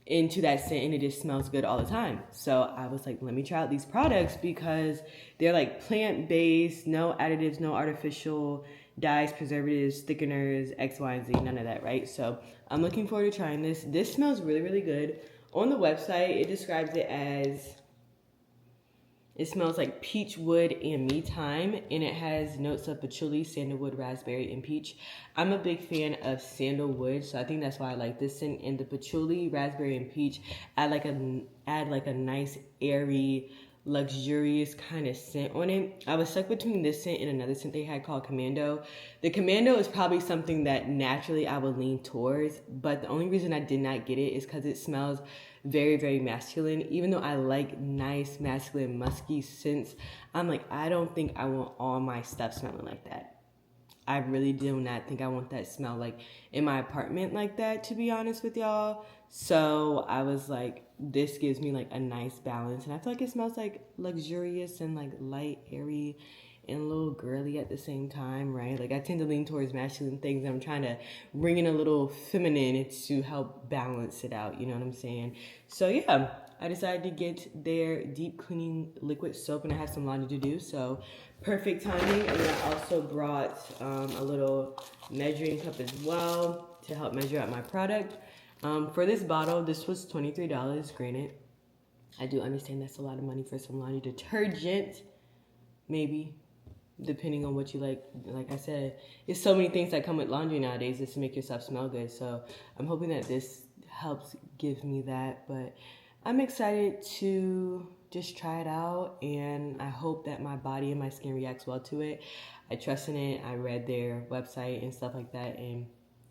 [SPEAKER 1] into that scent and it just smells good all the time. So I was like, let me try out these products because they're like plant-based, no additives, no artificial dyes, preservatives, thickeners, X, Y, and Z, none of that, right? So I'm looking forward to trying this. This smells really, really good. On the website, it describes it as, it smells like peach wood and me time, and it has notes of patchouli, sandalwood, raspberry, and peach. I'm a big fan of sandalwood, so I think that's why I like this scent. And the patchouli, raspberry, and peach add like a nice, airy, luxurious kind of scent on it. I was stuck between this scent and another scent they had called Commando. The Commando is probably something that naturally I would lean towards, but the only reason I did not get it is because it smells very, very masculine. Even though I like nice, masculine, musky scents, I'm like, I don't think I want all my stuff smelling like that. I really do not think I want that smell like in my apartment like that, to be honest with y'all. So I was like, this gives me like a nice balance, and I feel like it smells like luxurious and like light, airy, and a little girly at the same time, right? Like I tend to lean towards masculine things. I'm trying to bring in a little feminine to help balance it out, you know what I'm saying? So yeah, I decided to get their deep cleaning liquid soap, and I have some laundry to do, so perfect timing. And then I also brought a little measuring cup as well to help measure out my product. For this bottle, this was $23, granted. I do understand that's a lot of money for some laundry detergent, maybe, depending on what you like. Like I said, there's so many things that come with laundry nowadays just to make yourself smell good. So I'm hoping that this helps give me that. But I'm excited to just try it out, and I hope that my body and my skin reacts well to it. I trust in it. I read their website and stuff like that, and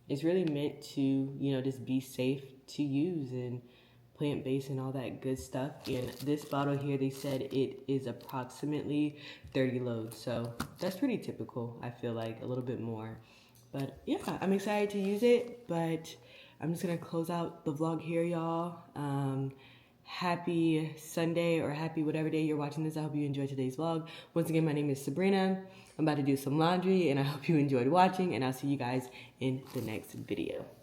[SPEAKER 1] it's really meant to, you know, just be safe to use and plant-based and all that good stuff. And this bottle here, they said it is approximately 30 loads. So that's pretty typical, I feel like, a little bit more. But yeah, I'm excited to use it, but I'm just gonna close out the vlog here, y'all. Happy Sunday, or happy whatever day you're watching this. I hope you enjoyed today's vlog. Once again, my name is Sabrina. I'm about to do some laundry, and I hope you enjoyed watching, and I'll see you guys in the next video.